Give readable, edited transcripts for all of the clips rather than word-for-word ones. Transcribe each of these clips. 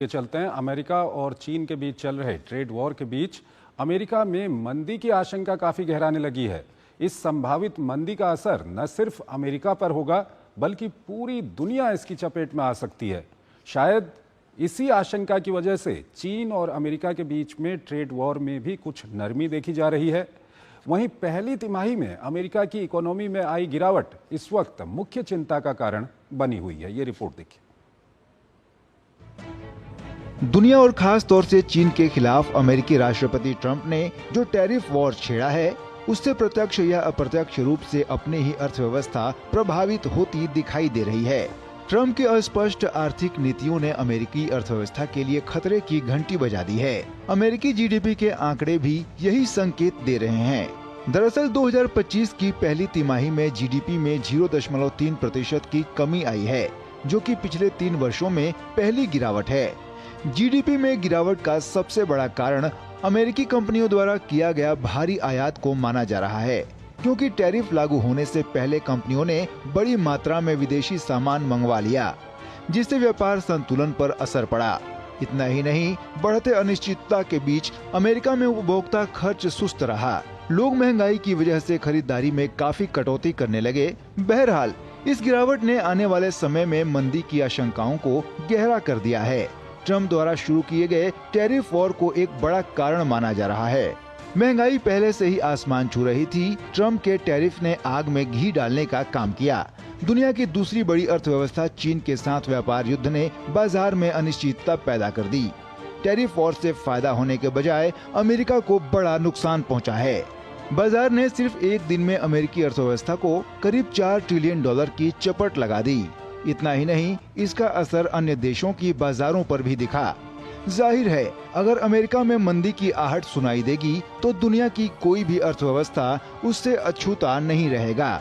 के चलते हैं अमेरिका और चीन के बीच चल रहे ट्रेड वॉर के बीच अमेरिका में मंदी की आशंका काफी गहराने लगी है। इस संभावित मंदी का असर न सिर्फ अमेरिका पर होगा बल्कि पूरी दुनिया इसकी चपेट में आ सकती है। शायद इसी आशंका की वजह से चीन और अमेरिका के बीच में ट्रेड वॉर में भी कुछ नरमी देखी जा रही है। वहीं पहली तिमाही में अमेरिका की इकोनॉमी में आई गिरावट इस वक्त मुख्य चिंता का कारण बनी हुई है। ये रिपोर्ट देखिए। दुनिया और खास तौर से चीन के खिलाफ अमेरिकी राष्ट्रपति ट्रंप ने जो टैरिफ वॉर छेड़ा है, उससे प्रत्यक्ष या अप्रत्यक्ष रूप से अपनी ही अर्थव्यवस्था प्रभावित होती दिखाई दे रही है। ट्रंप की अस्पष्ट आर्थिक नीतियों ने अमेरिकी अर्थव्यवस्था के लिए खतरे की घंटी बजा दी है। अमेरिकी जीडीपी के आंकड़े भी यही संकेत दे रहे हैं। दरअसल 2025 की पहली तिमाही में जीडीपी में 0.3% की कमी आई है, जो कि पिछले 3 वर्षों में पहली गिरावट है। जीडीपी में गिरावट का सबसे बड़ा कारण अमेरिकी कंपनियों द्वारा किया गया भारी आयात को माना जा रहा है, क्योंकि टैरिफ लागू होने से पहले कंपनियों ने बड़ी मात्रा में विदेशी सामान मंगवा लिया, जिससे व्यापार संतुलन पर असर पड़ा। इतना ही नहीं, बढ़ते अनिश्चितता के बीच अमेरिका में उपभोक्ता खर्च सुस्त रहा। लोग महंगाई की वजह से खरीदारी में काफी कटौती करने लगे। बहरहाल, इस गिरावट ने आने वाले समय में मंदी की आशंकाओं को गहरा कर दिया है। ट्रंप द्वारा शुरू किए गए टैरिफ वॉर को एक बड़ा कारण माना जा रहा है। महंगाई पहले से ही आसमान छू रही थी। ट्रंप के टैरिफ ने आग में घी डालने का काम किया। दुनिया की दूसरी बड़ी अर्थव्यवस्था चीन के साथ व्यापार युद्ध ने बाजार में अनिश्चितता पैदा कर दी। टैरिफ वॉर से फायदा होने के बजाय अमेरिका को बड़ा नुकसान पहुंचा है। बाजार ने सिर्फ एक दिन में अमेरिकी अर्थव्यवस्था को करीब $4 ट्रिलियन की चपट लगा दी। इतना ही नहीं, इसका असर अन्य देशों की बाजारों पर भी दिखा। जाहिर है, अगर अमेरिका में मंदी की आहट सुनाई देगी तो दुनिया की कोई भी अर्थव्यवस्था उससे अछूता नहीं रहेगा।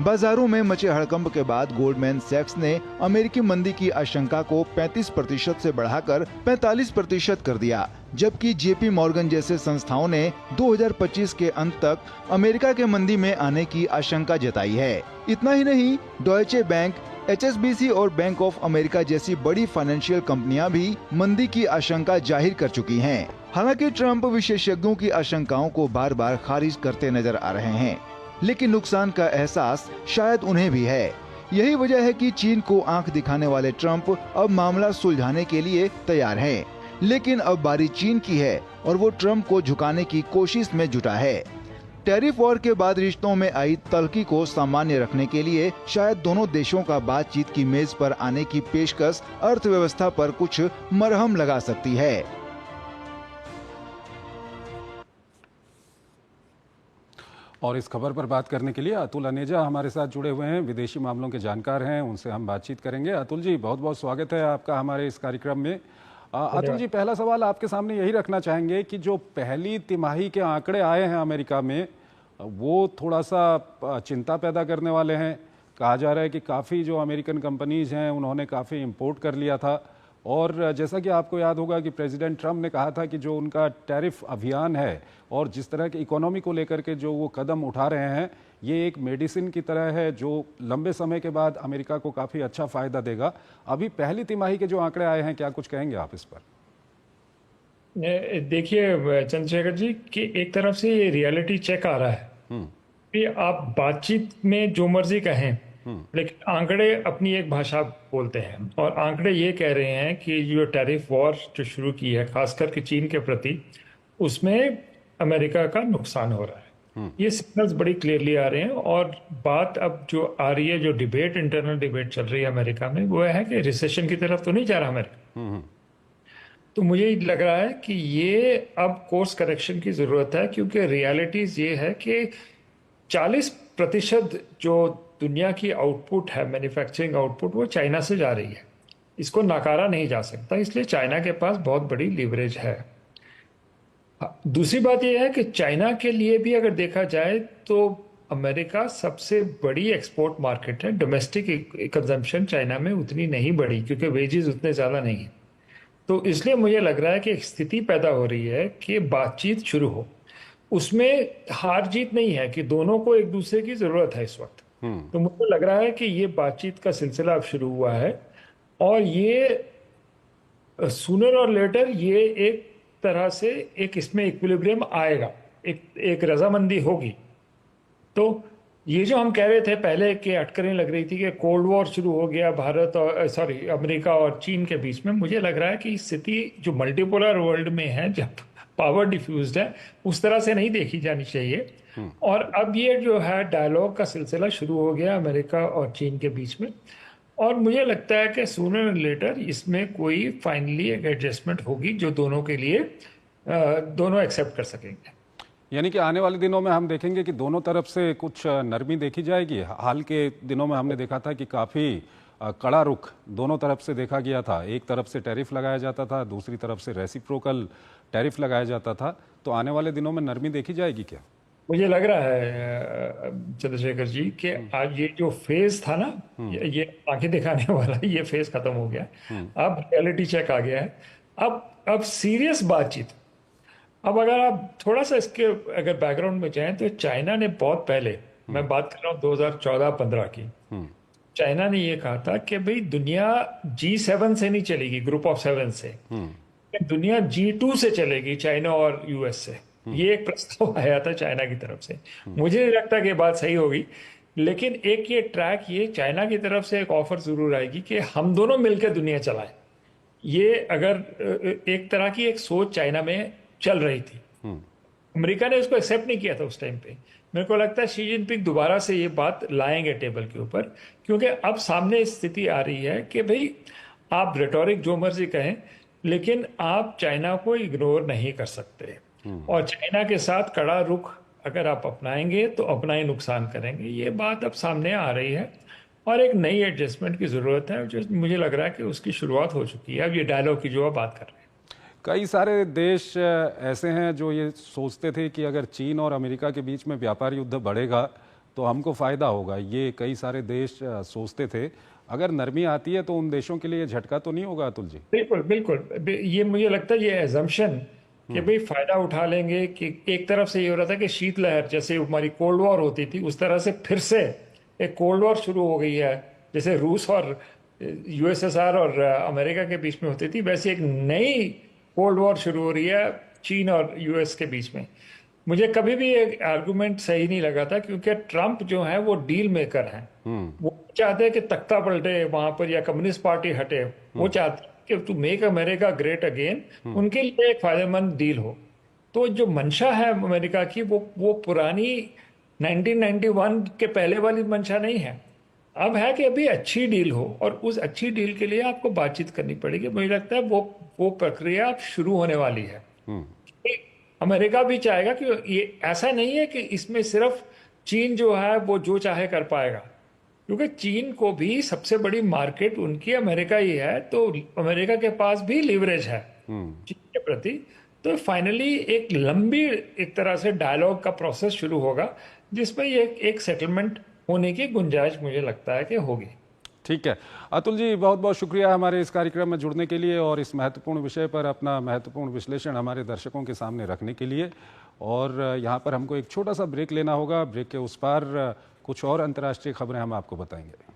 बाजारों में मचे हड़कंप के बाद गोल्डमैन सैक्स ने अमेरिकी मंदी की आशंका को 35% से बढ़ाकर 45% कर दिया, जबकि जेपी मॉर्गन जैसे संस्थाओं ने 2025 के अंत तक अमेरिका के मंदी में आने की आशंका जताई है। इतना ही नहीं, डॉयचे बैंक, HSBC और बैंक ऑफ अमेरिका जैसी बड़ी फाइनेंशियल कंपनियां भी मंदी की आशंका जाहिर कर चुकी हैं। हालांकि ट्रंप विशेषज्ञों की आशंकाओं को बार बार खारिज करते नजर आ रहे हैं, लेकिन नुकसान का एहसास शायद उन्हें भी है। यही वजह है कि चीन को आंख दिखाने वाले ट्रंप अब मामला सुलझाने के लिए तैयार हैं। लेकिन अब बारी चीन की है और वो ट्रंप को झुकाने की कोशिश में जुटा है। टैरिफ वॉर के बाद रिश्तों में आई तल्खी को सामान्य रखने के लिए शायद दोनों देशों का बातचीत की मेज पर आने की पेशकश अर्थव्यवस्था पर कुछ मरहम लगा सकती है। और इस खबर पर बात करने के लिए अतुल अनेजा हमारे साथ जुड़े हुए हैं, विदेशी मामलों के जानकार हैं, उनसे हम बातचीत करेंगे। अतुल जी, बहुत बहुत स्वागत है आपका हमारे इस कार्यक्रम में। अतुल जी, पहला सवाल आपके सामने यही रखना चाहेंगे कि जो पहली तिमाही के आंकड़े आए हैं अमेरिका में, वो थोड़ा सा चिंता पैदा करने वाले हैं। कहा जा रहा है कि काफ़ी जो अमेरिकन कंपनीज हैं उन्होंने काफ़ी इंपोर्ट कर लिया था, और जैसा कि आपको याद होगा कि प्रेसिडेंट ट्रंप ने कहा था कि जो उनका टैरिफ अभियान है और जिस तरह की इकोनॉमी को लेकर के जो वो कदम उठा रहे हैं, ये एक मेडिसिन की तरह है जो लंबे समय के बाद अमेरिका को काफ़ी अच्छा फ़ायदा देगा। अभी पहली तिमाही के जो आंकड़े आए हैं, क्या कुछ कहेंगे आप इस पर? देखिए चंद्रशेखर जी, कि एक तरफ से ये रियलिटी चेक आ रहा है कि आप बातचीत में जो मर्जी कहें, लेकिन आंकड़े अपनी एक भाषा बोलते हैं। और आंकड़े ये कह रहे हैं कि जो टैरिफ वॉर जो शुरू की है खासकर कि चीन के प्रति, उसमें अमेरिका का नुकसान हो रहा है। ये सिग्नल्स बड़ी क्लियरली आ रहे हैं। और बात अब जो आ रही है, जो डिबेट, इंटरनल डिबेट चल रही है अमेरिका में, वो है कि रिसेशन की तरफ तो नहीं जा रहा अमेरिका। तो मुझे लग रहा है कि ये अब कोर्स करेक्शन की जरूरत है, क्योंकि रियलिटीज ये है कि 40% जो दुनिया की आउटपुट है, मैन्युफैक्चरिंग आउटपुट, वो चाइना से जा रही है। इसको नकारा नहीं जा सकता, इसलिए चाइना के पास बहुत बड़ी लीवरेज है। दूसरी बात यह है कि चाइना के लिए भी अगर देखा जाए तो अमेरिका सबसे बड़ी एक्सपोर्ट मार्केट है। डोमेस्टिक कंजम्पशन चाइना में उतनी नहीं बढ़ी, क्योंकि वेजेस उतने ज़्यादा नहीं है। तो इसलिए मुझे लग रहा है कि एक स्थिति पैदा हो रही है कि बातचीत शुरू हो। उसमें हार जीत नहीं है, कि दोनों को एक दूसरे की ज़रूरत है इस वक्त। तो मुझे लग रहा है कि ये बातचीत का सिलसिला अब शुरू हुआ है, और ये सूनर और लेटर ये एक तरह से एक इसमें इक्विलिब्रियम आएगा, एक रजामंदी होगी। तो ये जो हम कह रहे थे पहले कि अटकलें लग रही थी कि कोल्ड वॉर शुरू हो गया भारत और अमेरिका और चीन के बीच में, मुझे लग रहा है कि स्थिति जो मल्टीपोलर वर्ल्ड में है, जब पावर डिफ्यूज्ड है, उस तरह से नहीं देखी जानी चाहिए। और अब ये जो है डायलॉग का सिलसिला शुरू हो गया अमेरिका और चीन के बीच में, और मुझे लगता है कि सूनर एंड लेटर इसमें कोई फाइनली एक एडजस्टमेंट होगी जो दोनों के लिए दोनों एक्सेप्ट कर सकेंगे। यानी कि आने वाले दिनों में हम देखेंगे कि दोनों तरफ से कुछ नरमी देखी जाएगी। हाल के दिनों में हमने देखा था कि काफ़ी कड़ा रुख दोनों तरफ से देखा गया था। एक तरफ से टैरिफ लगाया जाता था, दूसरी तरफ से रेसिप्रोकल टैरिफ लगाया जाता था। तो आने वाले दिनों में नरमी देखी जाएगी क्या? मुझे लग रहा है चंद्रशेखर जी कि आज ये जो फेज था ना, ये आंखें दिखाने वाला ये फेज खत्म हो गया। अब रियलिटी चेक आ गया है। अब सीरियस बातचीत। अब अगर आप थोड़ा सा इसके अगर बैकग्राउंड में जाएं तो चाइना ने बहुत पहले, मैं बात कर रहा हूँ 2014-15 की, चाइना ने ये कहा था कि भाई दुनिया G7 से नहीं चलेगी, ग्रुप ऑफ 7 से, दुनिया G2 से चलेगी, चाइना और यूएस से। ये एक प्रस्ताव आया था चाइना की तरफ से। मुझे नहीं लगता कि बात सही होगी, लेकिन एक ये ट्रैक, ये चाइना की तरफ से एक ऑफर जरूर आएगी कि हम दोनों मिलकर दुनिया चलाएं। ये अगर एक तरह की एक सोच चाइना में चल रही थी, अमेरिका ने उसको एक्सेप्ट नहीं किया था उस टाइम पे। मेरे को लगता है शी जिनपिंग दोबारा से ये बात लाएंगे टेबल के ऊपर, क्योंकि अब सामने स्थिति आ रही है कि भाई आप रेटोरिक जो मर्जी कहें, लेकिन आप चाइना को इग्नोर नहीं कर सकते, और चाइना के साथ कड़ा रुख अगर आप अपनाएंगे तो अपना ही नुकसान करेंगे। ये बात अब सामने आ रही है और एक नई एडजस्टमेंट की जरूरत है, जो मुझे लग रहा है कि उसकी शुरुआत हो चुकी है। अब ये डायलॉग की जो आप बात कर रहे हैं, कई सारे देश ऐसे हैं जो ये सोचते थे कि अगर चीन और अमेरिका के बीच में व्यापार युद्ध बढ़ेगा तो हमको फ़ायदा होगा। ये कई सारे देश सोचते थे। अगर नरमी आती है तो उन देशों के लिए झटका तो नहीं होगा अतुल जी? बिल्कुल बिल्कुल। ये मुझे लगता है ये एजम्पशन कि भाई फायदा उठा लेंगे, कि एक तरफ से ये हो रहा था कि शीतलहर जैसे हमारी कोल्ड वॉर होती थी, उस तरह से फिर से एक कोल्ड वॉर शुरू हो गई है, जैसे रूस और यूएसएसआर और अमेरिका के बीच में होती थी, वैसे एक नई कोल्ड वॉर शुरू हो रही है चीन और यूएस के बीच में। मुझे कभी भी एक आर्गुमेंट सही नहीं लगा था, क्योंकि ट्रंप जो है वो डील मेकर हैं। वो चाहते हैं कि तख्ता पलटे वहां पर या कम्युनिस्ट पार्टी हटे। वो चाहते हैं कि to make America great again, उनके लिए एक फायदेमंद डील हो। तो जो मंशा है अमेरिका की, वो पुरानी 1991 के पहले वाली मंशा नहीं है। अब है कि अभी अच्छी डील हो, और उस अच्छी डील के लिए आपको बातचीत करनी पड़ेगी। मुझे लगता है वो प्रक्रिया अब शुरू होने वाली है। अमेरिका भी चाहेगा कि ये ऐसा नहीं है कि इसमें सिर्फ चीन जो है वो जो चाहे कर पाएगा, क्योंकि चीन को भी सबसे बड़ी मार्केट उनकी अमेरिका ही है, तो अमेरिका के पास भी लीवरेज है चीन के प्रति। तो फाइनली एक लंबी एक तरह से डायलॉग का प्रोसेस शुरू होगा, जिसमें ये एक सेटलमेंट होने की गुंजाइश मुझे लगता है कि होगी। ठीक है अतुल जी, बहुत बहुत शुक्रिया हमारे इस कार्यक्रम में जुड़ने के लिए और इस महत्वपूर्ण विषय पर अपना महत्वपूर्ण विश्लेषण हमारे दर्शकों के सामने रखने के लिए। और यहाँ पर हमको एक छोटा सा ब्रेक लेना होगा। ब्रेक के उस पार कुछ और अंतर्राष्ट्रीय खबरें हम आपको बताएंगे।